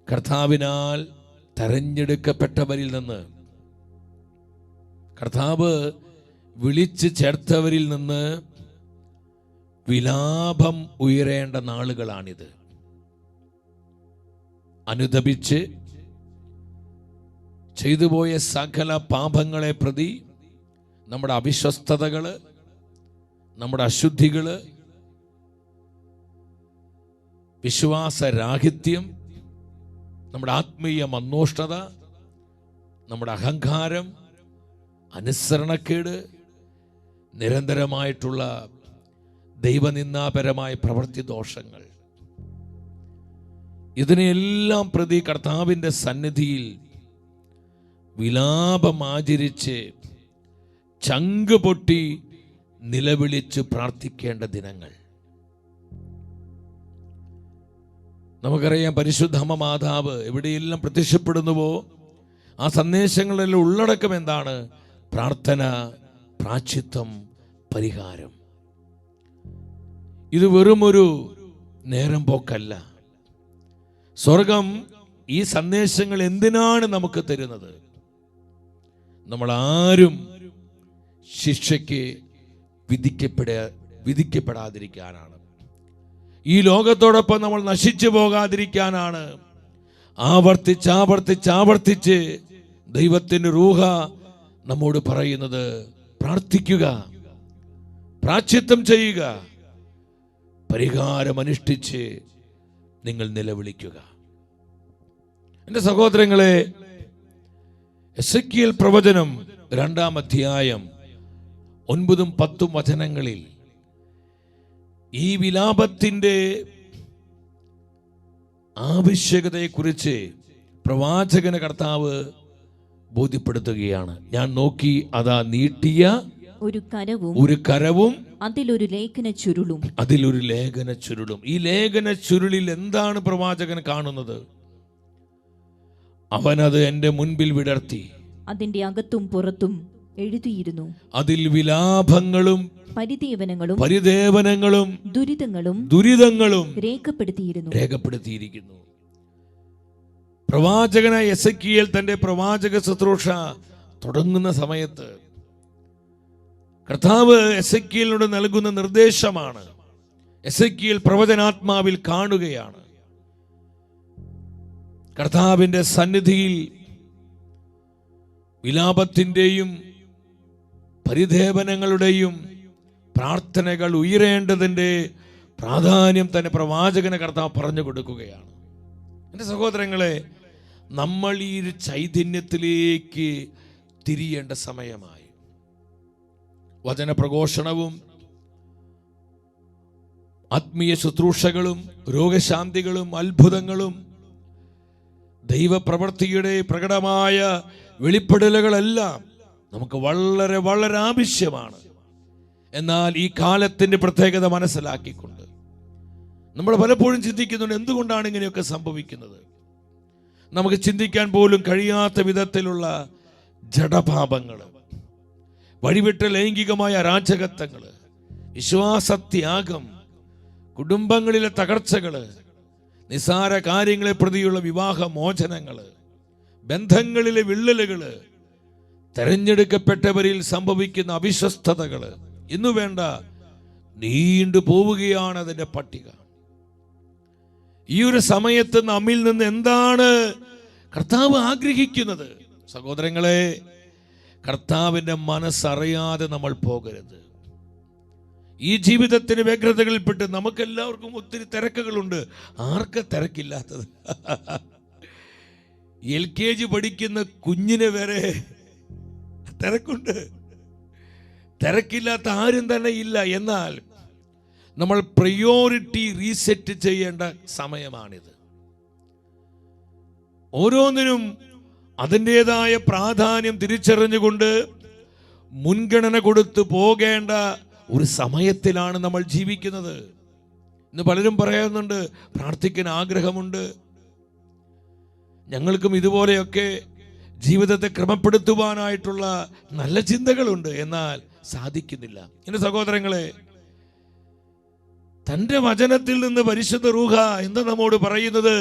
കർത്താവിനാൽ തെരഞ്ഞെടുക്കപ്പെട്ടവരിൽ നിന്ന്, കർത്താവ് വിളിച്ച് ചേർത്തവരിൽ നിന്ന് വിലാപം ഉയരേണ്ട നാളുകളാണിത്. അനുതപിച്ച് ചെയ്തുപോയ സകല പാപങ്ങളെ പ്രതി, നമ്മുടെ അവിശ്വസ്തതകൾ, നമ്മുടെ അശുദ്ധികൾ, വിശ്വാസരാഹിത്യം, നമ്മുടെ ആത്മീയ മന്ദോഷ്ണത, നമ്മുടെ അഹങ്കാരം, അനുസരണക്കേട്, നിരന്തരമായിട്ടുള്ള ദൈവനിന്ദാപരമായ പ്രവൃത്തി ദോഷങ്ങൾ, ഇതിനെല്ലാം പ്രതി കർത്താവിൻ്റെ സന്നിധിയിൽ വിലാപം ആചരിച്ച് ചങ്ക് പൊട്ടി നിലവിളിച്ച് പ്രാർത്ഥിക്കേണ്ട ദിനങ്ങൾ. നമുക്കറിയാം, പരിശുദ്ധ അമ്മ മാതാവ് എവിടെയെല്ലാം പ്രത്യക്ഷപ്പെടുന്നുവോ ആ സന്ദേശങ്ങളിലെല്ലാം ഉള്ളടക്കം എന്താണ്? പ്രാർത്ഥന, പ്രാശ്ചിത്തം, പരിഹാരം. ഇത് വെറുമൊരു നേരം പോക്കല്ല. സ്വർഗം ഈ സന്ദേശങ്ങൾ എന്തിനാണ് നമുക്ക് തരുന്നത്? നമ്മൾ ആരും ശിക്ഷയ്ക്ക് വിധിക്കപ്പെടാതിരിക്കാനാണ്. ഈ ലോകത്തോടൊപ്പം നമ്മൾ നശിച്ചു പോകാതിരിക്കാനാണ്. ആവർത്തിച്ച് ദൈവത്തിൻ്റെ റൂഹ നമ്മോട് പറയുന്നത്, പ്രാർത്ഥിക്കുക, പ്രാശ്ചിത്തം ചെയ്യുക, പരിഹാരം അനുഷ്ഠിച്ച് നിങ്ങൾ നിലവിളിക്കുക. എൻ്റെ സഹോദരങ്ങളെ, എസെക്കിയേൽ പ്രവചനം 2-ാം അധ്യായം 9-10 വചനങ്ങളിൽ ഈ വിലാപത്തിൻ്റെ ആവശ്യകതയെക്കുറിച്ച് പ്രവാചകന കർത്താവ് ബോധ്യപ്പെടുത്തുകയാണ്. ഞാൻ നോക്കി, അതാ നീട്ടിയ ഒരു കരവും അതിലൊരു ലേഖന ചുരുളും. ഈ ലേഖന ചുരുളിൽ എന്താണ് പ്രവാചകൻ കാണുന്നത്? അവനത് എൻ്റെ മുൻപിൽ വിടർത്തി, അതിന്റെ അകത്തും പുറത്തും എഴുതിയിരുന്നു. അതിൽ വിലാപങ്ങളും പരിദേവനങ്ങളും ദുരിതങ്ങളും രേഖപ്പെടുത്തിയിരിക്കുന്നു. പ്രവാചകനായ എസെക്കിയേൽ തന്റെ പ്രവാചക ശുശ്രൂഷ തുടങ്ങുന്ന സമയത്ത് കർത്താവ് എസെക്കിയേലിനോട് നൽകുന്ന നിർദ്ദേശമാണ്. എസെക്കിയേൽ പ്രവചനാത്മാവിൽ കാണുകയാണ്, കർത്താവിന്റെ സന്നിധിയിൽ വിലാപത്തിന്റെയും പരിദേവനങ്ങളുടെയും പ്രാർത്ഥനകൾ ഉയരേണ്ടതിൻ്റെ പ്രാധാന്യം തന്നെ പ്രവാചകന കർത്താവ് പറഞ്ഞു കൊടുക്കുകയാണ്. എൻ്റെ സഹോദരങ്ങളെ, നമ്മൾ ഈ ഒരു ചൈതന്യത്തിലേക്ക് തിരിയേണ്ട സമയമായി. വചനപ്രഘോഷണവും ആത്മീയ ശുശ്രൂഷകളും രോഗശാന്തികളും അത്ഭുതങ്ങളും ദൈവപ്രവൃത്തിയുടെ പ്രകടമായ വെളിപ്പെടലുകളെല്ലാം നമുക്ക് വളരെ വളരെ ആവശ്യമാണ്. എന്നാൽ ഈ കാലത്തിൻ്റെ പ്രത്യേകത മനസ്സിലാക്കിക്കൊണ്ട് നമ്മൾ പലപ്പോഴും ചിന്തിക്കുന്നുണ്ട്, എന്തുകൊണ്ടാണ് ഇങ്ങനെയൊക്കെ സംഭവിക്കുന്നത്? നമുക്ക് ചിന്തിക്കാൻ പോലും കഴിയാത്ത വിധത്തിലുള്ള ജഡപാപങ്ങൾ, വഴിവിട്ട ലൈംഗികമായ അരാജകത്വങ്ങൾ, വിശ്വാസത്യാഗം, കുടുംബങ്ങളിലെ തകർച്ചകൾ, നിസാര കാര്യങ്ങളെ പ്രതിയുള്ള വിവാഹ മോചനങ്ങൾ, ബന്ധങ്ങളിലെ വിള്ളലുകൾ, തെരഞ്ഞെടുക്കപ്പെട്ടവരിൽ സംഭവിക്കുന്ന അവിശ്വസ്തതകൾ, ഇന്നു വേണ്ട നീണ്ടു പോവുകയാണ് അതിൻ്റെ പട്ടിക. ഈ ഒരു സമയത്ത് നമ്മിൽ നിന്ന് എന്താണ് കർത്താവ് ആഗ്രഹിക്കുന്നത്? സഹോദരങ്ങളെ, കർത്താവിൻ്റെ മനസ്സറിയാതെ നമ്മൾ പോകരുത്. ഈ ജീവിതത്തിന് വ്യഗ്രതകളിൽപ്പെട്ട് നമുക്കെല്ലാവർക്കും ഒത്തിരി തിരക്കുകളുണ്ട്. ആർക്ക് തിരക്കില്ലാത്തത്? LKG പഠിക്കുന്ന കുഞ്ഞിന് വരെ തിരക്കുണ്ട്. തിരക്കില്ലാത്ത ആരും തന്നെ ഇല്ല. എന്നാൽ നമ്മൾ പ്രയോറിറ്റി റീസെറ്റ് ചെയ്യേണ്ട സമയമാണിത്. ഓരോന്നിനും അതിൻ്റെതായ പ്രാധാന്യം തിരിച്ചറിഞ്ഞുകൊണ്ട് മുൻഗണന കൊടുത്ത് പോകേണ്ട ഒരു സമയത്തിലാണ് നമ്മൾ ജീവിക്കുന്നത്. ഇന്ന് പലരും പറയുന്നുണ്ട്, പ്രാർത്ഥിക്കാൻ ആഗ്രഹമുണ്ട്, ഞങ്ങൾക്കും ഇതുപോലെയൊക്കെ ജീവിതത്തെ ക്രമപ്പെടുത്തുവാനായിട്ടുള്ള നല്ല ചിന്തകളുണ്ട്, എന്നാൽ സാധിക്കുന്നില്ല. എൻ്റെ സഹോദരങ്ങളെ, തൻ്റെ വചനത്തിൽ നിന്ന് പരിശുദ്ധ റൂഹ എന്താ നമ്മോട് പറയുന്നത്?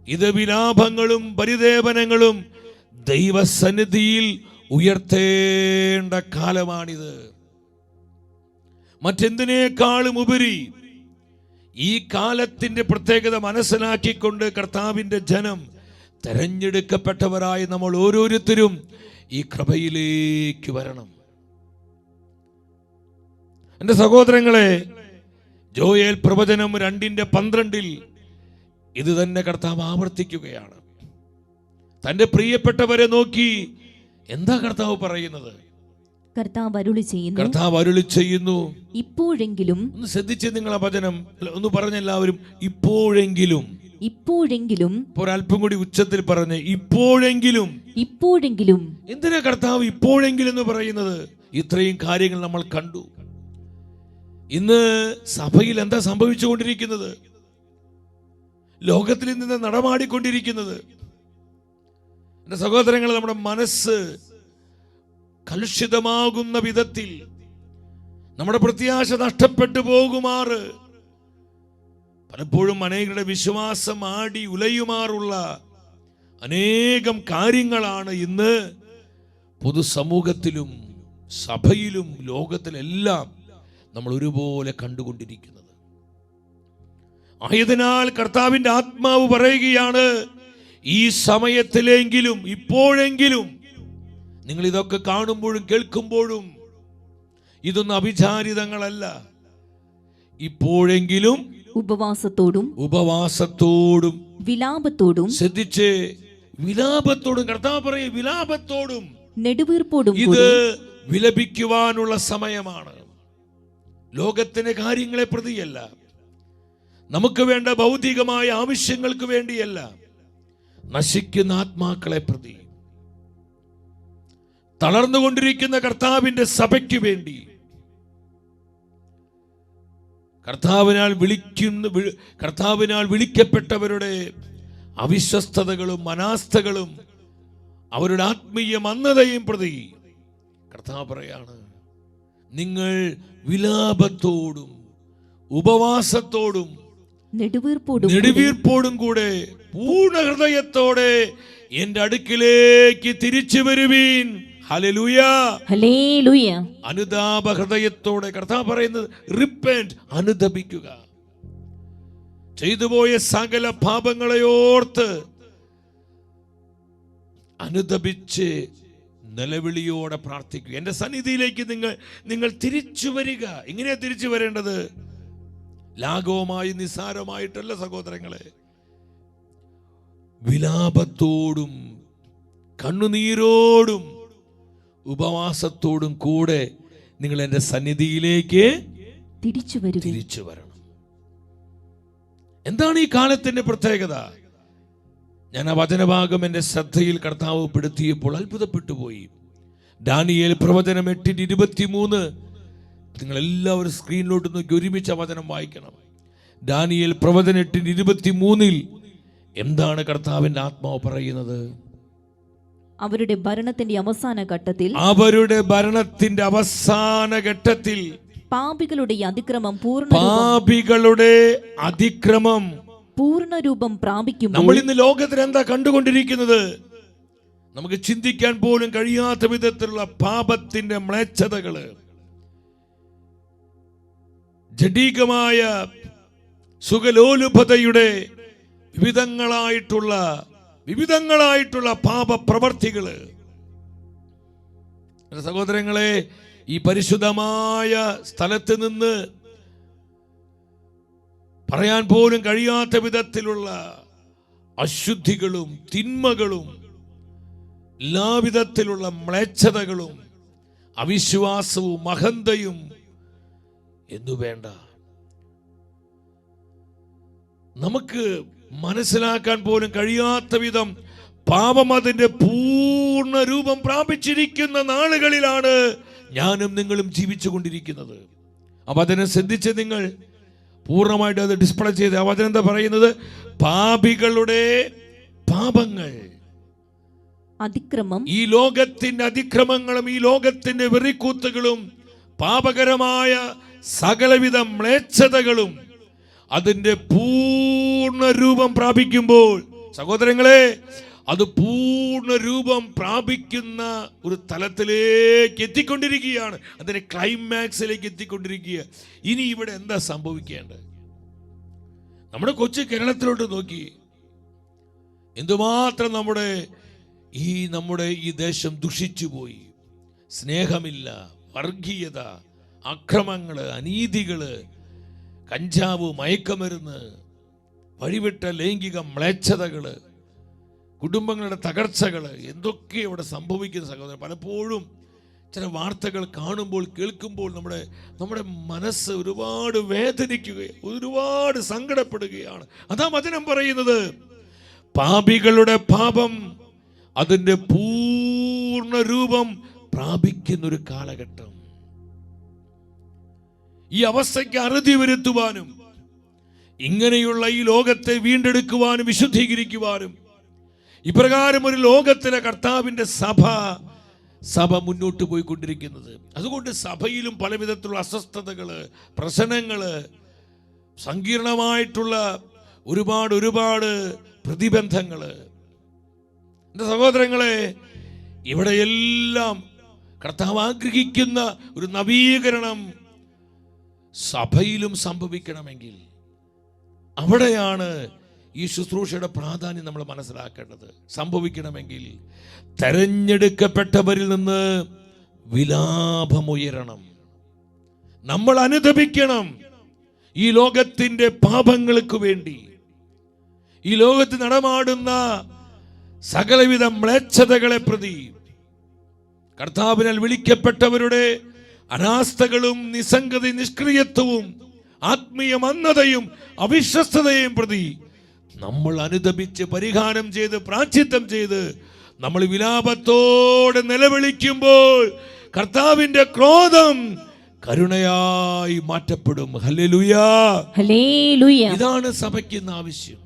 ഇത് വിലാപങ്ങളും പരിദേവനങ്ങളും ദൈവസന്നിധിയിൽ ഉയർത്തേണ്ട കാലമാണിത്. മറ്റെന്തിനേക്കാളും ഉപരി ഈ കാലത്തിന്റെ പ്രത്യേകത മനസ്സിലാക്കിക്കൊണ്ട് കർത്താവിന്റെ ജനം, തെരഞ്ഞെടുക്കപ്പെട്ടവരായി നമ്മൾ ഓരോരുത്തരും ഈ കൃപയിലേക്ക് വരണം. എൻ്റെ സഹോദരങ്ങളെ, ജോയേൽ പ്രവചനം 2:12 ഇത് തന്നെ കർത്താവ് ആവർത്തിക്കുകയാണ്. തന്റെ പ്രിയപ്പെട്ടവരെ നോക്കി എന്താ കർത്താവ് പറയുന്നത്? കർത്താവ് അരുളി ചെയ്യുന്നു, ഇപ്പോഴെങ്കിലും. ഒന്ന് ശ്രദ്ധിച്ച് നിങ്ങൾ ആ വചനം ഒന്ന് പറഞ്ഞെല്ലാവരും, ഇപ്പോഴെങ്കിലും. ഒരല്പം കൂടി ഉച്ചത്തിൽ പറഞ്ഞ്, ഇപ്പോഴെങ്കിലും. എന്തിനാ കർത്താവ് ഇപ്പോഴെങ്കിലും എന്ന് പറയുന്നത്? ഇത്രയും കാര്യങ്ങൾ നമ്മൾ കണ്ടു. ഇന്ന് സഭയിൽ എന്താ സംഭവിച്ചുകൊണ്ടിരിക്കുന്നത്? ലോകത്തിൽ നിന്ന് നടമാടിക്കൊണ്ടിരിക്കുന്നത്? എൻ്റെ സഹോദരങ്ങൾ, നമ്മുടെ മനസ്സ് കലുഷിതമാകുന്ന വിധത്തിൽ, നമ്മുടെ പ്രത്യാശ നഷ്ടപ്പെട്ടു പോകുമാറ്, പലപ്പോഴും അനേകരുടെ വിശ്വാസം ആടി ഉലയുമാറുള്ള അനേകം കാര്യങ്ങളാണ് ഇന്ന് പൊതുസമൂഹത്തിലും സഭയിലും ലോകത്തിലെല്ലാം നമ്മൾ ഒരുപോലെ കണ്ടുകൊണ്ടിരിക്കുന്നത്. ആയതിനാൽ കർത്താവിന്റെ ആത്മാവ് പറയുകയാണ്, ഈ സമയത്തിലെങ്കിലും, ഇപ്പോഴെങ്കിലും നിങ്ങൾ ഇതൊക്കെ കാണുമ്പോഴും കേൾക്കുമ്പോഴും ഇതൊന്നും അവിചാരിതങ്ങളല്ല. ഇപ്പോഴെങ്കിലും ഉപവാസത്തോടും വിലാപത്തോടും, ശ്രദ്ധിച്ച്, വിലാപത്തോടും. കർത്താവ് പറയും, വിലാപത്തോടും നെടുവീർപ്പോടും ഇത് വിലപിക്കുവാനുള്ള സമയമാണ്. ലോകത്തിന്റെ കാര്യങ്ങളെ പ്രതിയല്ല, നമുക്ക് വേണ്ട ഭൗതികമായ ആവശ്യങ്ങൾക്ക് വേണ്ടിയല്ല, നശിക്കുന്ന ആത്മാക്കളെ പ്രതി, തളർന്നുകൊണ്ടിരിക്കുന്ന കർത്താവിന്റെ സഭയ്ക്ക് വേണ്ടി, കർത്താവിനാൽ വിളിക്കപ്പെട്ടവരുടെ അവിശ്വസ്തതകളും അനാസ്ഥകളും അവരുടെ ആത്മീയ മന്ദതയും പ്രതി കർത്താവ് പറയാണ്, നിങ്ങൾ വിലാപത്തോടും ഉപവാസത്തോടും നെടുവീർപ്പോടും കൂടെ പൂർണ്ണ ഹൃദയത്തോടെ എന്റെ അടുക്കിലേക്ക് തിരിച്ചു വരുവീൻ. Hallelujah, hallelujah. അനുതാപ ഹൃദയത്തോടെ. കർത്താവ് പറയുന്നത് റിപ്പന്റ്, അനുതപിക്കുക. ചെയ്തുപോയ സകല പാപങ്ങളെ ഓർത്ത് അനുതപിച്ച് നിലവിളിയോടെ പ്രാർത്ഥിക്കുക. എന്റെ സന്നിധിയിലേക്ക് നിങ്ങൾ തിരിച്ചു വരിക. എങ്ങനെയാ തിരിച്ചു വരേണ്ടത്? ലാഘവമായി നിസ്സാരമായിട്ടല്ല സഹോദരങ്ങളെ, വിലാപത്തോടും കണ്ണുനീരോടും ഉപവാസത്തോടും കൂടെ നിങ്ങൾ എൻ്റെ സന്നിധിയിലേക്ക് തിരിച്ചു വരണം. എന്താണ് ഈ കാലത്തിന്റെ പ്രത്യേകത? ഞാൻ ആ വചനഭാഗം എൻ്റെ ശ്രദ്ധയിൽ കർത്താവ് പെടുത്തിയപ്പോൾ അത്ഭുതപ്പെട്ടു പോയി. ദാനിയേൽ പ്രവചനം 8:23. നിങ്ങൾ എല്ലാവരും സ്ക്രീനിലോട്ട് നോക്കി ഒരുമിച്ച് വചനം വായിക്കണം. ദാനിയേൽ പ്രവചനം 8:23 എന്താണ് കർത്താവിന്റെ ആത്മാവ് പറയുന്നത്? അവരുടെ ഭരണത്തിന്റെ അവസാന ഘട്ടത്തിൽ പാപികളുടെ അതിക്രമം പൂർണ്ണരൂപം പ്രാപിക്കും. നമ്മൾ ഇന്ന് ലോകത്തിൽ എന്താ കണ്ടുകൊണ്ടിരിക്കുന്നത്? നമുക്ക് ചിന്തിക്കാൻ പോലും കഴിയാത്ത വിധത്തിലുള്ള പാപത്തിന്റെ മ്ലേച്ഛതകള്, ജഡീകമായ സുഖലോലുപതയുടെ വിവിധങ്ങളായിട്ടുള്ള പാപപ്രവർത്തികള്. സഹോദരങ്ങളെ, ഈ പരിശുദ്ധമായ സ്ഥലത്ത് നിന്ന് പറയാൻ പോലും കഴിയാത്ത വിധത്തിലുള്ള അശുദ്ധികളും തിന്മകളും എല്ലാവിധത്തിലുള്ള മ്ലേച്ഛതകളും അവിശ്വാസവും അഹന്തയും എന്നു വേണ്ട, നമുക്ക് മനസ്സിലാക്കാൻ പോലും കഴിയാത്ത വിധം പാപം അതിന്റെ പൂർണ്ണ രൂപം പ്രാപിച്ചിരിക്കുന്ന നാളുകളിലാണ് ഞാനും നിങ്ങളും ജീവിച്ചു കൊണ്ടിരിക്കുന്നത്. അപ്പൊ അതിനെ ശ്രദ്ധിച്ച് നിങ്ങൾ പൂർണ്ണമായിട്ട് അത് ഡിസ്പ്ലേ ചെയ്ത് ആ വചനം എന്താ പറയുന്നത്? പാപികളുടെ പാപങ്ങൾ, അതിക്രമം, ഈ ലോകത്തിന്റെ അതിക്രമങ്ങളും ഈ ലോകത്തിന്റെ വെറിക്കൂത്തുകളും പാപകരമായ സകലവിധ മ്ലേച്ഛതകളും അതിന്റെ പൂർണ്ണ രൂപം പ്രാപിക്കുമ്പോൾ സഹോദരങ്ങളെ, അത് പൂർണ്ണ രൂപം പ്രാപിക്കുന്ന ഒരു തലത്തിലേക്ക് എത്തിക്കൊണ്ടിരിക്കുകയാണ്. അതിന്റെ ക്ലൈമാക്സിലേക്ക് എത്തിക്കൊണ്ടിരിക്കുക. ഇനി ഇവിടെ എന്താ സംഭവിക്കേണ്ടത്? നമ്മുടെ കൊച്ചു കേരളത്തിലോട്ട് നോക്കി, എന്തുമാത്രം നമ്മുടെ ഈ ദേശം ദുഷിച്ചു പോയി. സ്നേഹമില്ല, വർഗീയത, അക്രമങ്ങള്, അനീതികള്, കഞ്ചാവ്, മയക്കമരുന്ന്, വഴിവിട്ട ലൈംഗിക മ്ലേച്ഛതകള്, കുടുംബങ്ങളുടെ തകർച്ചകള്, എന്തൊക്കെ ഇവിടെ സംഭവിക്കുന്ന സഹോദരൻ. പലപ്പോഴും ചില വാർത്തകൾ കാണുമ്പോൾ, കേൾക്കുമ്പോൾ നമ്മുടെ മനസ്സ് ഒരുപാട് വേദനിക്കുകയും ഒരുപാട് സങ്കടപ്പെടുകയാണ്. അതാ വചനം പറയുന്നത്, പാപികളുടെ പാപം അതിൻ്റെ പൂർണ്ണ രൂപം പ്രാപിക്കുന്നൊരു കാലഘട്ടം. ഈ അവസ്ഥയ്ക്ക് അറുതി വരുത്തുവാനും ഇങ്ങനെയുള്ള ഈ ലോകത്തെ വീണ്ടെടുക്കുവാനും വിശുദ്ധീകരിക്കുവാനും ഇപ്രകാരം ഒരു ലോകത്തിലെ കർത്താവിൻ്റെ സഭ മുന്നോട്ട് പോയിക്കൊണ്ടിരിക്കുന്നത്. അതുകൊണ്ട് സഭയിലും പലവിധത്തിലുള്ള അസ്വസ്ഥതകള്, പ്രശ്നങ്ങള്, സങ്കീർണമായിട്ടുള്ള ഒരുപാട് പ്രതിബന്ധങ്ങള്. എൻ്റെ സഹോദരങ്ങളെ, ഇവിടെയെല്ലാം കർത്താവ് ആഗ്രഹിക്കുന്ന ഒരു നവീകരണം സഭയിലും സംഭവിക്കണമെങ്കിൽ അവിടെയാണ് ഈ ശുശ്രൂഷയുടെ പ്രാധാന്യം നമ്മൾ മനസ്സിലാക്കേണ്ടത്. സംഭവിക്കണമെങ്കിൽ തെരഞ്ഞെടുക്കപ്പെട്ടവരിൽ നിന്ന് വിലാപമുയരണം. നമ്മൾ അനുതപിക്കണം. ഈ ലോകത്തിന്റെ പാപങ്ങൾക്ക് വേണ്ടി, ഈ ലോകത്ത് നടമാടുന്ന സകലവിധ മ്ലേച്ഛതകളെ പ്രതി, കർത്താവിനാൽ വിളിക്കപ്പെട്ടവരുടെ അനാസ്ഥകളും നിഷ്ക്രിയത്വവും ആത്മീയ മന്ദതയും അവിശ്വസ്തതയും പ്രതി നമ്മൾ അനുതപിച്ച് പരിഹാരം ചെയ്ത് പ്രായശ്ചിത്തം ചെയ്ത് നമ്മൾ വിലാപത്തോടെ നിലവിളിക്കുമ്പോൾ കർത്താവിന്റെ ക്രോധം കരുണയായി മാറ്റപ്പെടും. Hallelujah, hallelujah. ഇതാണ് സഭയ്ക്ക് ആവശ്യം.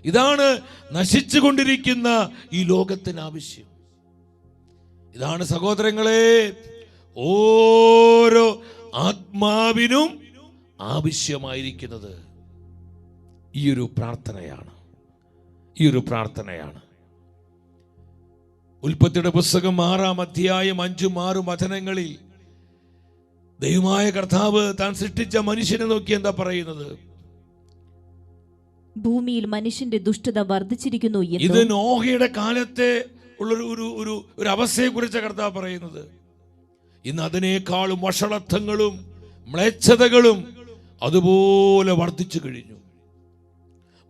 ഇതാണ് നശിച്ചുകൊണ്ടിരിക്കുന്ന ഈ ലോകത്തിന് ആവശ്യം. ഇതാണ് സഹോദരങ്ങളെ ഓരോ ആത്മാവിനും ആവശ്യമായിരിക്കുന്നത്. ഈ ഒരു പ്രാർത്ഥനയാണ്. ഉൽപ്പത്തിയുടെ പുസ്തകം 6-ാം അധ്യായം 5-6 വചനങ്ങളിൽ ദൈവമായ കർത്താവ് താൻ സൃഷ്ടിച്ച മനുഷ്യനെ നോക്കി എന്താ പറയുന്നത്? ഭൂമിയിൽ മനുഷ്യന്റെ ദുഷ്ടത വർദ്ധിച്ചിരിക്കുന്നു. ഇത് നോഹയുടെ കാലത്തെ ഉള്ള ഒരു അവസ്ഥയെ കുറിച്ച് കർത്താവ് പറയുന്നത്. ഇന്ന് അതിനേക്കാളും വഷളത്വങ്ങളും മ്ലേച്ഛതകളും അതുപോലെ വർദ്ധിച്ചു കഴിഞ്ഞു.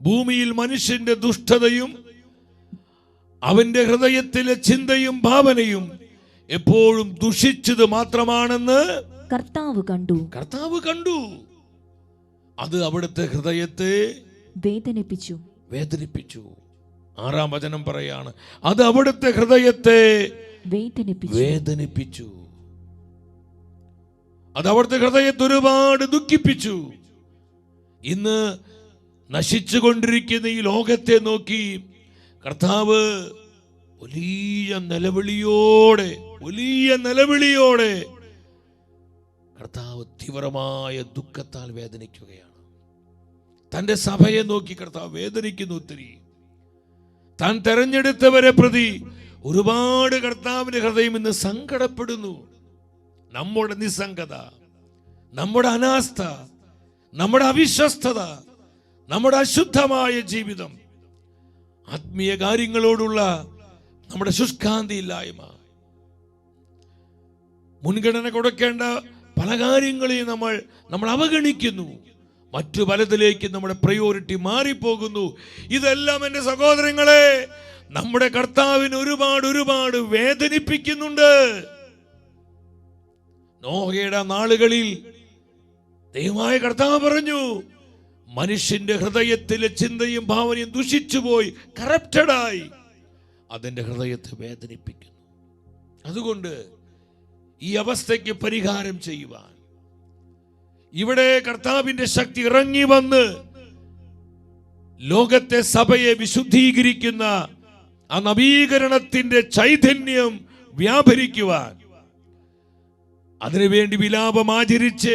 ഭൂമിയിൽ മനുഷ്യന്റെ ദുഷ്ടതയും അവന്റെ ഹൃദയത്തിലെ ചിന്തയും ഭാവനയും എപ്പോഴും ദുഷിച്ചത് മാത്രമാണെന്ന് കർത്താവ് കണ്ടു. അത് അവിടുത്തെ ഹൃദയത്തെ വേദനിപ്പിച്ചു. 6-ാം വചനം പറയാണ്, അത് അവിടുത്തെ ഹൃദയത്തെ വേദനിപ്പിച്ചു. അത് അവിടുത്തെ ഹൃദയത്തെ ഒരുപാട് ദുഃഖിപ്പിച്ചു. ഇന്ന് നശിച്ചുകൊണ്ടിരിക്കുന്ന ഈ ലോകത്തെ നോക്കി കർത്താവ് വലിയ നിലവിളിയോടെ കർത്താവ് തീവ്രമായ ദുഃഖത്താൽ വേദനിക്കുകയാണ്. തന്റെ സഭയെ നോക്കി കർത്താവ് വേദനിക്കുന്നു. ഒത്തിരി താൻ തെരഞ്ഞെടുത്തവരെ പ്രതി ഒരുപാട് കർത്താവിന്റെ ഹൃദയം ഇന്ന് സങ്കടപ്പെടുന്നു. നമ്മുടെ നിസ്സംഗത, നമ്മുടെ അനാസ്ഥ, നമ്മുടെ അവിശ്വസ്തത, നമ്മുടെ അശുദ്ധമായ ജീവിതം, ആത്മീയ കാര്യങ്ങളോടുള്ള നമ്മുടെ ശുഷ്കാന്തിയില്ലായ്മ, മുൻഗണന കൊടുക്കേണ്ട പല കാര്യങ്ങളെയും നമ്മൾ അവഗണിക്കുന്നു. മറ്റു പലതിലേക്ക് നമ്മുടെ പ്രയോറിറ്റി മാറിപ്പോകുന്നു. ഇതെല്ലാം എൻ്റെ സഹോദരങ്ങളെ നമ്മുടെ കർത്താവിന് ഒരുപാട് വേദനിപ്പിക്കുന്നുണ്ട്. നോഹയുടെ നാളുകളിൽ ദൈവമായ കർത്താവ് പറഞ്ഞു, മനുഷ്യന്റെ ഹൃദയത്തിലെ ചിന്തയും ഭാവനയും ദുഷിച്ചുപോയി, കറപ്റ്റഡായി. അതിൻ്റെ ഹൃദയത്തെ വേദനിപ്പിക്കുന്നു. അതുകൊണ്ട് ഈ അവസ്ഥയ്ക്ക് പരിഹാരം ചെയ്യുവാൻ ഇവിടെ കർത്താവിന്റെ ശക്തി ഇറങ്ങി വന്ന് ലോകത്തെ സഭയെ വിശുദ്ധീകരിക്കുന്ന ആ നവീകരണത്തിന്റെ ചൈതന്യം വ്യാപരിക്കുവാൻ, അതിനുവേണ്ടി വിലാപമാചരിച്ച്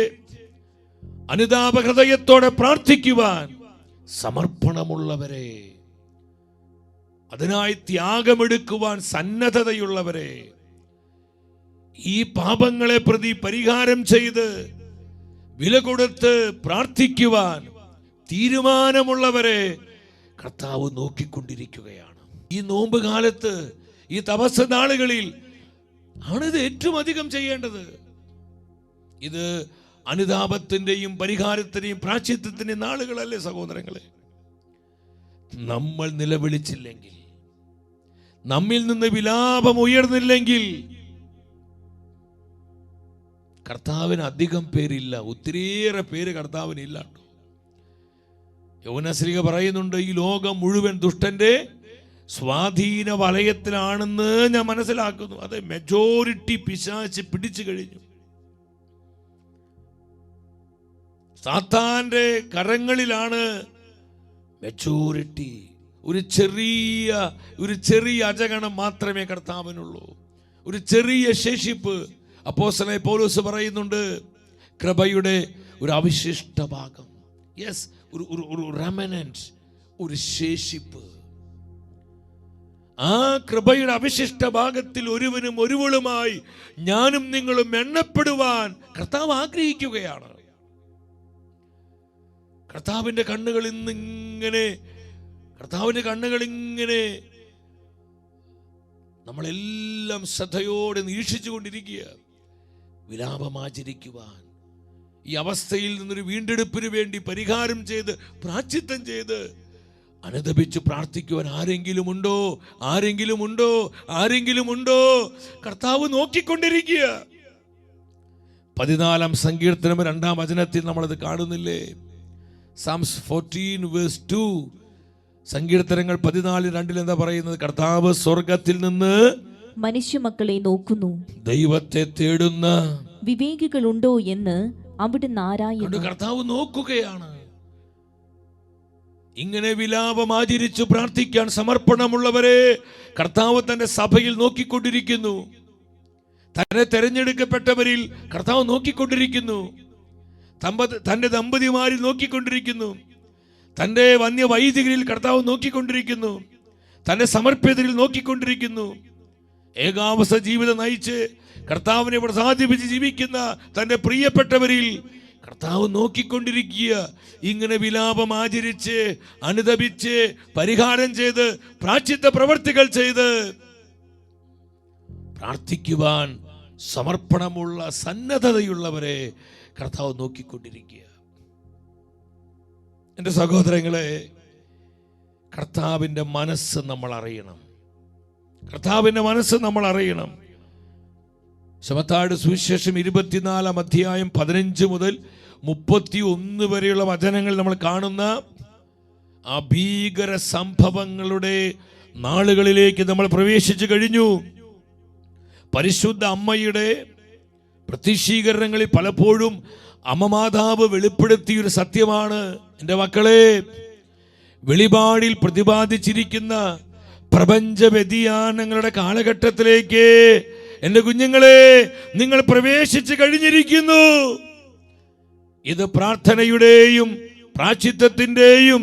അനുതാപ ഹൃദയത്തോടെ പ്രാർത്ഥിക്കുവാൻ സമർപ്പണമുള്ളവരെ അതിനായി ത്യാഗമെടുക്കുവാൻ സന്നദ്ധതയുള്ളവരെ, ഈ പാപങ്ങളെ പ്രതി പരിഹാരം ചെയ്ത് വില കൊടുത്ത് പ്രാർത്ഥിക്കുവാൻ തീരുമാനമുള്ളവരെ കർത്താവ് നോക്കിക്കൊണ്ടിരിക്കുകയാണ്. ഈ നോമ്പ് കാലത്ത്, ഈ തപസ്സ് നാളുകളിൽ ആണിത് ഏറ്റവും അധികം ചെയ്യേണ്ടത്. ഇത് അനുതാപത്തിന്റെയും പരിഹാരത്തിന്റെയും പ്രാശ്ചിത്യത്തിന്റെയും നാളുകളല്ലേ സഹോദരങ്ങളെ? നമ്മൾ നിലവിളിച്ചില്ലെങ്കിൽ, നമ്മിൽ നിന്ന് വിലാപം ഉയർന്നില്ലെങ്കിൽ കർത്താവിന് അധികം പേരില്ല. ഒത്തിരിയേറെ പേര് കർത്താവിനില്ല. യോഹന്നാശ്ലീഹ പറയുന്നുണ്ട്, ഈ ലോകം മുഴുവൻ ദുഷ്ടന്റെ സ്വാധീന വലയത്തിലാണെന്ന് ഞാൻ മനസ്സിലാക്കുന്നു. അത് മെജോറിറ്റി പിശാച് പിടിച്ചു കഴിഞ്ഞു. സാത്താന്റെ കരങ്ങളിലാണ് മെജോറിറ്റി. ഒരു ചെറിയ അജഗണം മാത്രമേ കർത്താവിനുള്ളൂ. ഒരു ചെറിയ ശേഷിപ്പ്. അപ്പോസ്തലനായ പൗലോസ് പറയുന്നുണ്ട്, കൃപയുടെ ഒരു അവശിഷ്ട ഭാഗം. യെസ്, ഒരു റെമനന്റ്, ഒരു ശേഷിപ്പ്. ആ കൃപയുടെ അവശിഷ്ട ഭാഗത്തിൽ ഒരുവനും ഒരുവളുമായി ഞാനും നിങ്ങളും എണ്ണപ്പെടുവാൻ കർത്താവ് ആഗ്രഹിക്കുകയാണ്. കർത്താവിന്റെ കണ്ണുകൾ ഇങ്ങനെ നമ്മളെല്ലാം ശ്രദ്ധയോടെ നിരീക്ഷിച്ചു കൊണ്ടിരിക്കുക. വിലാപമാചരിക്കുവാൻ, ഈ അവസ്ഥയിൽ നിന്നൊരു വീണ്ടെടുപ്പിന് വേണ്ടി പരിഹാരം ചെയ്ത് പ്രാശ്ചിത്തം ചെയ്ത് അനുതപിച്ച് പ്രാർത്ഥിക്കുവാൻ ആരെങ്കിലും ഉണ്ടോ? കർത്താവ് നോക്കിക്കൊണ്ടിരിക്കുക. 14 സങ്കീർത്തനം 2 വചനത്തിൽ നമ്മളത് കാണുന്നില്ലേ? Psalms 14:2. സങ്കീർത്തനങ്ങൾ 14:2 എന്താ പറയുന്നത്? കർത്താവ് സ്വർഗത്തിൽ നിന്ന് മനുഷ്യ മക്കളെ നോക്കുന്നു, ദൈവത്തെ തേടുന്ന വിവേകികളുണ്ടോ എന്ന് അവിടുന്ന് ആരായുന്നു. കർത്താവ് നോക്കുകയാണ്. ഇങ്ങനെ വിലാപം ആചരിച്ചു പ്രാർത്ഥിക്കാൻ സമർപ്പണമുള്ളവരെ കർത്താവ് തന്റെ സഭയിൽ നോക്കിക്കൊണ്ടിരിക്കുന്നു. തന്നെ തെരഞ്ഞെടുക്കപ്പെട്ടവരിൽ കർത്താവ് നോക്കിക്കൊണ്ടിരിക്കുന്നു. തന്റെ ദമ്പതിമാരിൽ നോക്കിക്കൊണ്ടിരിക്കുന്നു. തന്റെ വന്യവൈദികരിൽ കർത്താവ് നോക്കിക്കൊണ്ടിരിക്കുന്നു. തന്റെ സമർപ്പിതരിൽ നോക്കിക്കൊണ്ടിരിക്കുന്നു. ഏകാവസ്ഥ ജീവിതം നയിച്ച് കർത്താവിനെ പ്രസാദിപ്പിച്ച് ജീവിക്കുന്ന തന്റെ പ്രിയപ്പെട്ടവരിൽ കർത്താവ് നോക്കിക്കൊണ്ടിരിക്കുക. ഇങ്ങനെ വിലാപം ആചരിച്ച് അനുതപിച്ച് പരിഹാരം ചെയ്ത് പ്രാശ്ചിത്ത പ്രവർത്തികൾ ചെയ്ത് പ്രാർത്ഥിക്കുവാൻ സമർപ്പണമുള്ള സന്നദ്ധതയുള്ളവരെ കർത്താവ് നോക്കിക്കൊണ്ടിരിക്കുക. എൻ്റെ സഹോദരങ്ങളെ, കർത്താവിൻ്റെ മനസ്സ് നമ്മൾ അറിയണം. കർത്താവിൻ്റെ മനസ്സ് നമ്മൾ അറിയണം. ശമത്തായുടെ സുവിശേഷം 24 അധ്യായം 15 മുതൽ 31 വരെയുള്ള വചനങ്ങൾ നമ്മൾ കാണുന്ന ആ ഭീകര സംഭവങ്ങളുടെ നാളുകളിലേക്ക് നമ്മൾ പ്രവേശിച്ചു കഴിഞ്ഞു. പരിശുദ്ധ അമ്മയുടെ പ്രത്യക്ഷീകരണങ്ങളിൽ പലപ്പോഴും അമ്മമാതാവ് വെളിപ്പെടുത്തിയൊരു സത്യമാണ്, എൻ്റെ മക്കളെ, വെളിപാടിൽ പ്രതിപാദിച്ചിരിക്കുന്ന പ്രപഞ്ച വ്യതിയാനങ്ങളുടെ കാലഘട്ടത്തിലേക്ക് എൻ്റെ കുഞ്ഞുങ്ങളെ നിങ്ങൾ പ്രവേശിച്ചു കഴിഞ്ഞിരിക്കുന്നു. ഇത് പ്രാർത്ഥനയുടെയും പ്രാശ്ചിത്തത്തിന്റെയും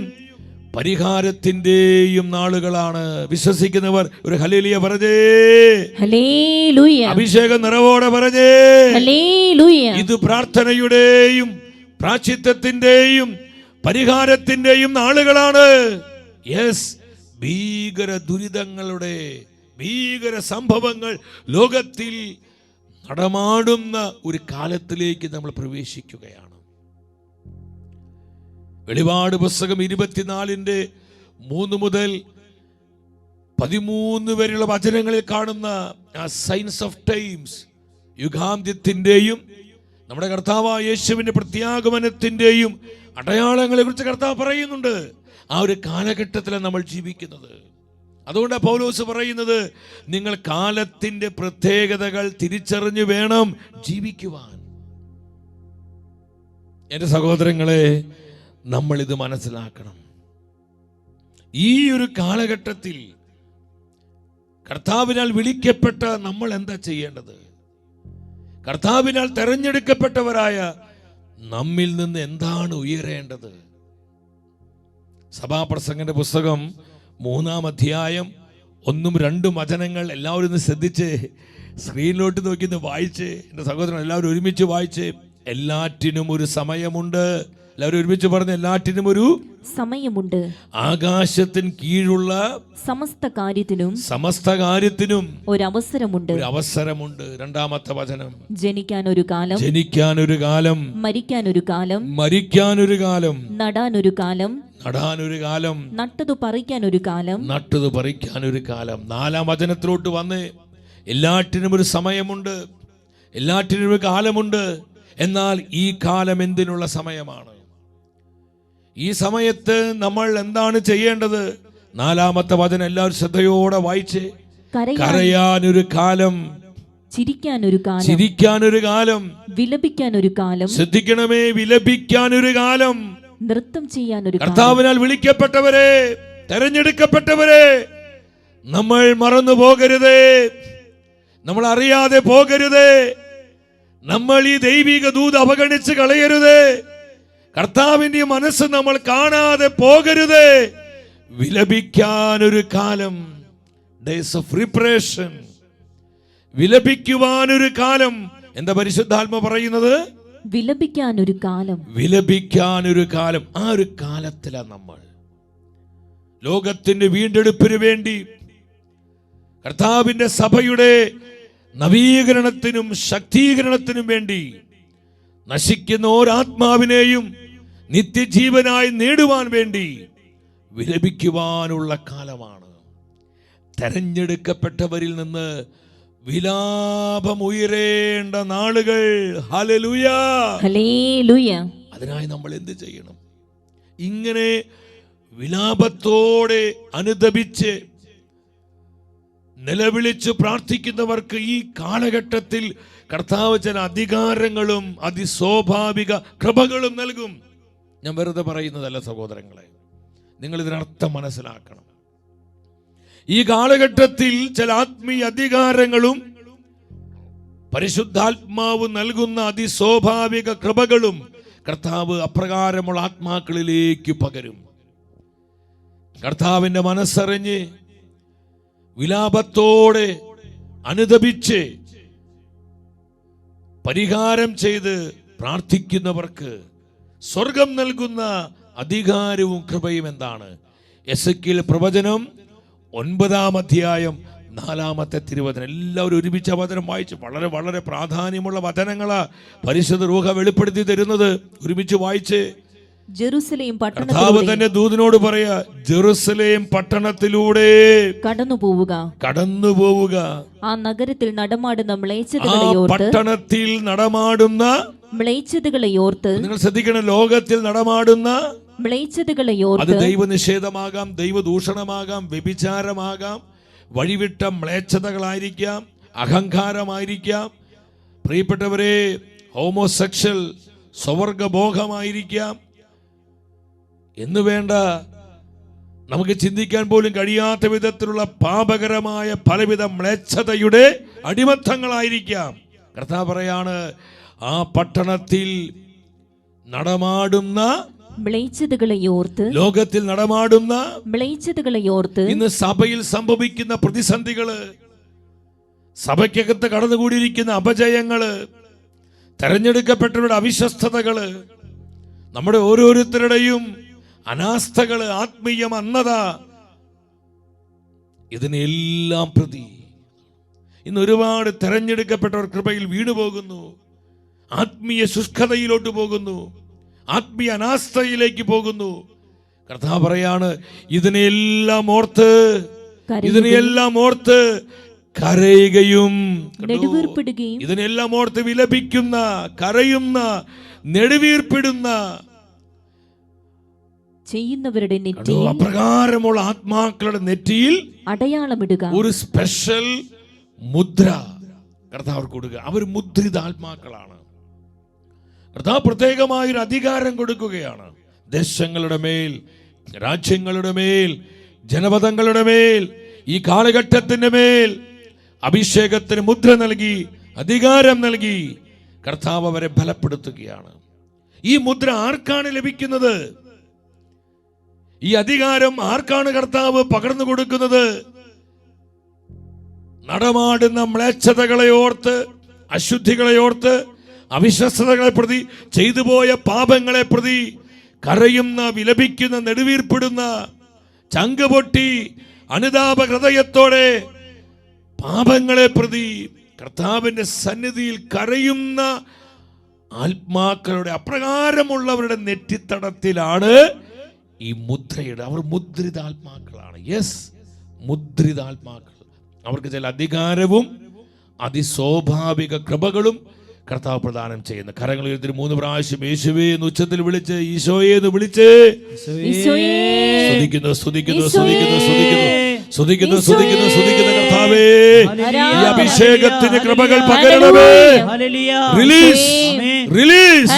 പരിഹാരത്തിന്റെയും നാളുകളാണ്. വിശ്വസിക്കുന്നവർ ഒരു ഹല്ലേലൂയ പറഞ്ഞേ. ഹല്ലേലൂയ. അഭിഷേകം നിറവോടെ പറഞ്ഞേ. ഹല്ലേലൂയ. ഇത് പ്രാർത്ഥനയുടെയും പ്രാശ്ചിത്തത്തിന്റെയും പരിഹാരത്തിന്റെയും നാളുകളാണ്. യെസ്, ഭീകര ദുരിതങ്ങളുടെ ഭീകര സംഭവങ്ങൾ ലോകത്തിൽ നടമാടുന്ന ഒരു കാലത്തിലേക്ക് നമ്മൾ പ്രവേശിക്കുകയാണ്. വെളിപാട് പുസ്തകം 24:3 മുതൽ 13 വരെയുള്ള വചനങ്ങളിൽ കാണുന്ന ആ സൈൻസ് ഓഫ് ടൈംസ്, യുഗാന്ത്യത്തിന്റെയും നമ്മുടെ കർത്താവായ യേശുവിന്റെ പ്രത്യാഗമനത്തിന്റെയും അടയാളങ്ങളെ കുറിച്ച് കർത്താവ് പറയുന്നുണ്ട്. ആ ഒരു കാലഘട്ടത്തിലാണ് നമ്മൾ ജീവിക്കുന്നത്. അതുകൊണ്ടാണ് പൗലോസ് പറയുന്നത്, നിങ്ങൾ കാലത്തിന്റെ പ്രത്യേകതകൾ തിരിച്ചറിഞ്ഞു വേണം ജീവിക്കുവാൻ. എൻ്റെ സഹോദരങ്ങളെ, നമ്മൾ ഇത് മനസ്സിലാക്കണം. ഈ ഒരു കാലഘട്ടത്തിൽ കർത്താവിനാൽ വിളിക്കപ്പെട്ട നമ്മൾ എന്താ ചെയ്യേണ്ടത്? കർത്താവിനാൽ തെരഞ്ഞെടുക്കപ്പെട്ടവരായ നമ്മിൽ നിന്ന് എന്താണ് ഉയരേണ്ടത്? സഭാപ്രസംഗന്റെ പുസ്തകം 3-ാം അധ്യായം 1-2 വചനങ്ങൾ എല്ലാവരും ഒന്ന് ശ്രദ്ധിച്ച് സ്ക്രീനിലോട്ട് നോക്കി ഒന്ന് വായിച്ച്, എൻ്റെ സഹോദരൻ എല്ലാവരും ഒരുമിച്ച് വായിച്ച്. എല്ലാറ്റിനും ഒരു സമയമുണ്ട്. എല്ലാവരും ഒരുമിച്ച് പറഞ്ഞ്, എല്ലാറ്റിനും ഒരു സമയമുണ്ട്. ആകാശത്തിന് കീഴുള്ള സമസ്ത കാര്യത്തിനും ഒരവസരമുണ്ട്. 2-ാമത്തെ വചനം, ജനിക്കാൻ ഒരു കാലം, മരിക്കാൻ ഒരു കാലം, നടാൻ ഒരു കാലം, നട്ടതു പറിക്കാൻ ഒരു കാലം. 4-ാം വചനത്തിലോട്ട് വന്ന്, എല്ലാറ്റിനും ഒരു സമയമുണ്ട്, എല്ലാറ്റിനും ഒരു കാലമുണ്ട്. എന്നാൽ ഈ കാലം എന്തിനുള്ള സമയമാണ്? ഈ സമയത്ത് നമ്മൾ എന്താണ് ചെയ്യേണ്ടത്? 4-ാമത്തെ വചനം എല്ലാവരും ശ്രദ്ധയോടെ വായിച്ച്. കരയാനൊരു കാലം, ചിരിക്കാനൊരു കാലം, വിലപിക്കാനൊരു കാലം. ശ്രദ്ധിക്കണമേ, വിലപിക്കാനൊരു കാലം. നൃത്തം ചെയ്യാനൊരു കാലം. കർത്താവിനാൽ വിളിക്കപ്പെട്ടവരെ, തെരഞ്ഞെടുക്കപ്പെട്ടവരെ, നമ്മൾ മറന്നു പോകരുത്, നമ്മൾ അറിയാതെ പോകരുത്, നമ്മൾ ഈ ദൈവിക ദൂത് അവഗണിച്ച് കളയരുത്, കർത്താവിന്റെ മനസ്സ് നമ്മൾ കാണാതെ പോകരുത്. വിലപിക്കാനൊരു കാലം, ഡേയ്സ് ഓഫ് പ്രിപ്പറേഷൻ, വിലപിക്കുവാനൊരു കാലം. എന്താ പരിശുദ്ധാത്മ പറയുന്നത്? വിലപിക്കാനൊരു കാലം. ആ ഒരു കാലത്തിലാണ് നമ്മൾ. ലോകത്തിന്റെ വീണ്ടെടുപ്പിന് വേണ്ടി, കർത്താവിന്റെ സഭയുടെ നവീകരണത്തിനും ശക്തീകരണത്തിനും വേണ്ടി നശിക്കുന്ന ഓരാത്മാവിനെയും നിത്യജീവനായി നേടുവാൻ വേണ്ടി വിലപിക്കുവാനുള്ള കാലമാണ്. തെരഞ്ഞെടുക്കപ്പെട്ടവരിൽ നിന്ന് വിലാപമുയരേണ്ട നാളുകൾ. Hallelujah, hallelujah. അതിനായി നമ്മൾ എന്ത് ചെയ്യണം? ഇങ്ങനെ വിലാപത്തോടെ അനുദപിച്ച് നിലവിളിച്ച് പ്രാർത്ഥിക്കുന്നവർക്ക് ഈ കാലഘട്ടത്തിൽ കർത്താവ് ചില അധികാരങ്ങളും അതിസ്വാഭാവിക കൃപകളും നൽകും. ഞാൻ വെറുതെ പറയുന്നതല്ല സഹോദരങ്ങളെ, നിങ്ങൾ ഇതിനർത്ഥം മനസ്സിലാക്കണം. ഈ കാലഘട്ടത്തിൽ ചില ആത്മീയ അധികാരങ്ങളും പരിശുദ്ധാത്മാവ് നൽകുന്ന അതിസ്വാഭാവിക കൃപകളും കർത്താവ് അപ്രകാരമുള്ള ആത്മാക്കളിലേക്ക് പകരും. കർത്താവിന്റെ മനസ്സറിഞ്ഞ് വിലാപത്തോടെ അനുദപിച്ച് പരിഹാരം ചെയ്ത് പ്രാർത്ഥിക്കുന്നവർക്ക് സ്വർഗം നൽകുന്ന അധികാരവും കൃപയും എന്താണ്? എസെക്കിയേൽ പ്രവചനം 9-ാം അധ്യായം 4-ാമത്തെ തിരുവചനം. എല്ലാവരും ഒരുമിച്ച് വചനം വായിച്ച്. വളരെ വളരെ പ്രാധാന്യമുള്ള വചനങ്ങളാ പരിശുദ്ധ റൂഹ വെളിപ്പെടുത്തി തരുന്നത്. ഒരുമിച്ച് വായിച്ച്. ജെറുസലേം കർത്താവ് തന്നെ ദൂതനോട് പറയാ, ജെറുസലേം പട്ടണത്തിലൂടെ കടന്നു പോവുക. ആ നഗരത്തിൽ നടമാടുന്ന മ്ലേച്ഛതകളെ ഓർത്ത് നിങ്ങൾ ശ്രദ്ധിക്കണം. ലോകത്തിൽ നടമാടുന്ന മ്ലേച്ഛതകളെ ഓർത്ത്, അത് ദൈവനിഷേധമാകാം, ദൈവദൂഷണമാകാം, വ്യഭിചാരമാകാം, വഴിവിട്ട മ്ലേച്ഛതകളായിരിക്കാം, അഹങ്കാരമായിരിക്കാം, പ്രിയപ്പെട്ടവരെ ഹോമോസെക്ഷൽ സ്വവർഗഭോഗമായിരിക്കാം എന്ന് വേണ്ട, നമുക്ക് ചിന്തിക്കാൻ പോലും കഴിയാത്ത വിധത്തിലുള്ള പാപകരമായ പലവിധ മ്ലേച്ഛതയുടെ അടിമത്തങ്ങളായിരിക്കാം. കർത്താവ് പറയാണ്, ആ പട്ടണത്തിൽ നടമാടുന്ന മ്ലേച്ഛതകളെ ഓർത്ത്, ലോകത്തിൽ നടമാടുന്ന മ്ലേച്ഛതകളെ ഓർത്ത്, ഇന്ന് സഭയിൽ സംഭവിക്കുന്ന പ്രതിസന്ധികള്, സഭയ്ക്കകത്ത് കടന്നുകൂടിയിരിക്കുന്ന അപജയങ്ങള്, തെരഞ്ഞെടുക്കപ്പെട്ടവരുടെ അവിശ്വസ്തതകള്, നമ്മുടെ ഓരോരുത്തരുടെയും അനാസ്ഥകള്, ആത്മീയ അന്ധത, ഇതിനെല്ലാം പ്രതി ഇന്ന് ഒരുപാട് തെരഞ്ഞെടുക്കപ്പെട്ടവർ കൃപയിൽ വീണുപോകുന്നു, ആത്മീയ ശുഷ്കതയിലോട്ട് പോകുന്നു, ആത്മീയ അനാസ്ഥയിലേക്ക് പോകുന്നു. കർത്താവ് പറയാണ്, ഇതിനെല്ലാം ഓർത്ത് കരയുകയും ഇതിനെല്ലാം ഓർത്ത് വിലപിക്കുന്ന, കരയുന്ന, നെടുവീർപ്പിടുന്ന ചെയ്യുന്നവരുടെ നെറ്റിയിൽ, അപ്രകാരമുള്ള ആത്മാക്കളുടെ നെറ്റിയിൽ അടയാളമിടുക. ഒരു സ്പെഷ്യൽ മുദ്ര കർത്താവ് കൊടുക്കുക. അവർ മുദ്രിത ആത്മാക്കളാണ്. കർത്താവ് പ്രത്യേകമായൊരു അധികാരം കൊടുക്കുകയാണ്. ദേശങ്ങളുടെ മേൽ, രാജ്യങ്ങളുടെ മേൽ, ജനപദങ്ങളുടെ മേൽ, ഈ കാലഘട്ടത്തിന്റെ മേൽ അഭിഷേകത്തിന് മുദ്ര നൽകി, അധികാരം നൽകി കർത്താവ് അവരെ ബലപ്പെടുത്തുകയാണ്. ഈ മുദ്ര ആർക്കാണ് ലഭിക്കുന്നത്? ഈ അധികാരം ആർക്കാണ് കർത്താവ് പകർന്നു കൊടുക്കുന്നത്? നടമാടുന്ന മ്ലേച്ഛതകളെ ഓർത്ത്, അശുദ്ധികളെ ഓർത്ത്, അവിശ്വസ്തകളെ പ്രതി, ചെയ്തുപോയ പാപങ്ങളെ പ്രതി കരയുന്ന, വിലപിക്കുന്ന, നെടുവീർപ്പിടുന്ന, ചങ്കുപൊട്ടി അനുതാപ ഹൃദയത്തോടെ പാപങ്ങളെ പ്രതി കർത്താവിന്റെ സന്നിധിയിൽ കരയുന്ന ആത്മാക്കളുടെ, അപ്രകാരമുള്ളവരുടെ നെറ്റിത്തടത്തിലാണ് ഈ മുദ്രയുടെ, അവർ മുദ്രിതാത്മാക്കളാണ്. യെസ്, മുദ്രിതാത്മാക്കൾ. അവർക്ക് ചില അധികാരവും അതിസ്വാഭാവിക കൃപകളും കർത്താവ് പ്രദാനം ചെയ്യുന്ന. കരങ്ങൾ ഉയർത്തി 3 പ്രാവശ്യം യേശുവേ എന്ന് ഉച്ചത്തിൽ വിളിച്ച്, ഈശോയെ എന്ന് വിളിച്ച് സ്തുതിക്കുന്നു, സ്തുതിക്കുന്നു, സ്തുതിക്കുന്നു, സ്തുതിക്കുന്നു, സ്തുതിക്കുന്നു, സ്തുതിക്കുന്നു, സ്തുതിക്കുന്നു. കർത്താവേ, ഈ അഭിഷേകത്തിന് കൃപകൾ പകരണമേ. Release, release.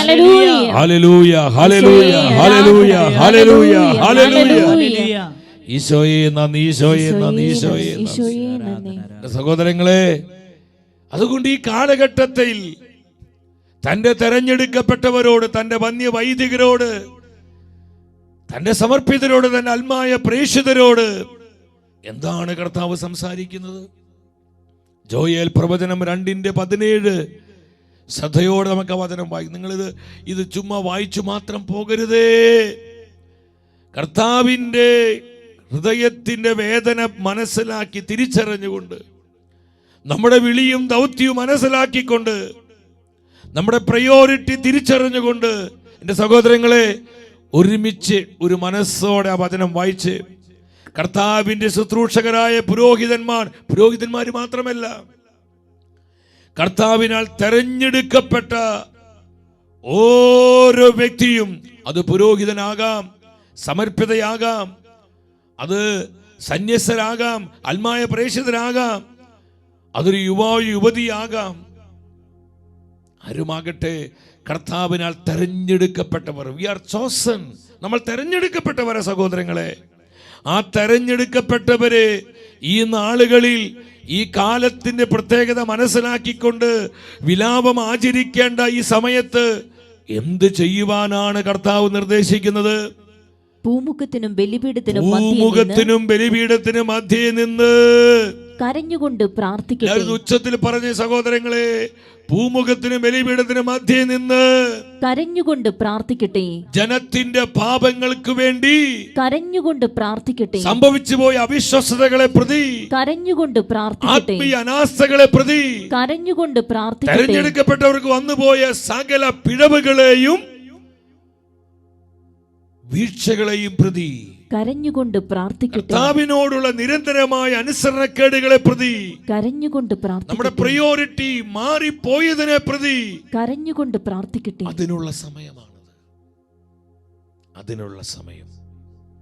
Hallelujah, hallelujah, hallelujah, hallelujah, hallelujah. ഈശോയെ നന്ദി, ഈശോയെ നന്ദി, ഈശോയെ നന്ദി. സഹോദരങ്ങളെ, അതുകൊണ്ട് ഈ കാലഘട്ടത്തിൽ തന്റെ തെരഞ്ഞെടുക്കപ്പെട്ടവരോട്, തന്റെ വന്യ വൈദികരോട്, തന്റെ സമർപ്പിതരോട്, തന്റെ ആത്മായ പ്രേക്ഷിതരോട് എന്താണ് കർത്താവ് സംസാരിക്കുന്നത്? ജോയേൽ പ്രവചനം 2:17 ശ്രദ്ധയോടെ നമുക്ക് ആ വചനം വായിക്കും. നിങ്ങളിത് ചുമ്മാ വായിച്ചു മാത്രം പോകരുതേ. കർത്താവിൻ്റെ ഹൃദയത്തിന്റെ വേദന മനസ്സിലാക്കി, തിരിച്ചറിഞ്ഞുകൊണ്ട്, നമ്മുടെ വിളിയും ദൗത്യവും മനസ്സിലാക്കിക്കൊണ്ട്, നമ്മുടെ പ്രയോറിറ്റി തിരിച്ചറിഞ്ഞുകൊണ്ട്, എൻ്റെ സഹോദരങ്ങളെ, ഒരുമിച്ച് ഒരു മനസ്സോടെ ആ വചനം വായിച്ച് കർത്താവിന്റെ ശുശ്രൂഷകരായ പുരോഹിതന്മാർ മാത്രമല്ല, കർത്താവിനാൽ തെരഞ്ഞെടുക്കപ്പെട്ട ഓരോ വ്യക്തിയും, അത് പുരോഹിതനാകാം, സമർപ്പിതയാകാം, അത് സന്യസ്തരാകാം, ആത്മായ പ്രേക്ഷിതരാകാം, അതൊരു യുവതിയാകാം, ആരുമാകട്ടെ, കർത്താവിനാൽ തെരഞ്ഞെടുക്കപ്പെട്ടവർ. V R chosen. നമ്മൾ തെരഞ്ഞെടുക്കപ്പെട്ടവരെ സഹോദരങ്ങളെ. ആ തെരഞ്ഞെടുക്കപ്പെട്ടവരെ ഈ നാളുകളിൽ, ഈ കാലത്തിന്റെ പ്രത്യേകത മനസ്സിലാക്കിക്കൊണ്ട് വിലാപം ആചരിക്കേണ്ട ഈ സമയത്ത് എന്ത് ചെയ്യുവാനാണ് കർത്താവ് നിർദ്ദേശിക്കുന്നത്? പൂമുഖത്തിനും ബലിപീഠത്തിനും മധ്യേ നിന്ന് കരഞ്ഞുകൊണ്ട് പ്രാർത്ഥിക്കട്ടെ. ഉച്ചത്തിൽ പറഞ്ഞ സഹോദരങ്ങളെ, പൂമുഖത്തിനും ബലിപീഠത്തിനും മധ്യേ നിന്ന് കരഞ്ഞുകൊണ്ട് പ്രാർത്ഥിക്കട്ടെ. ജനത്തിന്റെ പാപങ്ങൾക്ക് വേണ്ടി കരഞ്ഞുകൊണ്ട് പ്രാർത്ഥിക്കട്ടെ. സംഭവിച്ചു പോയ അവിശ്വസ്തതകളെ പ്രതി കരഞ്ഞുകൊണ്ട് പ്രാർത്ഥിക്കട്ടെ. ആത്മീയ അനാസ്ഥകളെ പ്രതി കരഞ്ഞുകൊണ്ട് പ്രാർത്ഥിക്കട്ടെ. തെരഞ്ഞെടുക്കപ്പെട്ടവർക്ക് വന്നുപോയ സകല പിഴവുകളെയും വീഴ്ചകളെയും പ്രതി കരഞ്ഞുകൊണ്ട് പ്രാർത്ഥിക്കട്ടെ. കർത്താവിനോടുള്ള നിരന്തരമായ അനുസരണക്കേടുകളെ പ്രതി കരഞ്ഞുകൊണ്ട് പ്രാർത്ഥിക്കട്ടെ. നമ്മുടെ പ്രയോറിറ്റി മാറിപ്പോയതിനെ പ്രതി കരഞ്ഞുകൊണ്ട് പ്രാർത്ഥിക്കട്ടെ. അതിനുള്ള സമയമാണത്, അതിനുള്ള സമയം.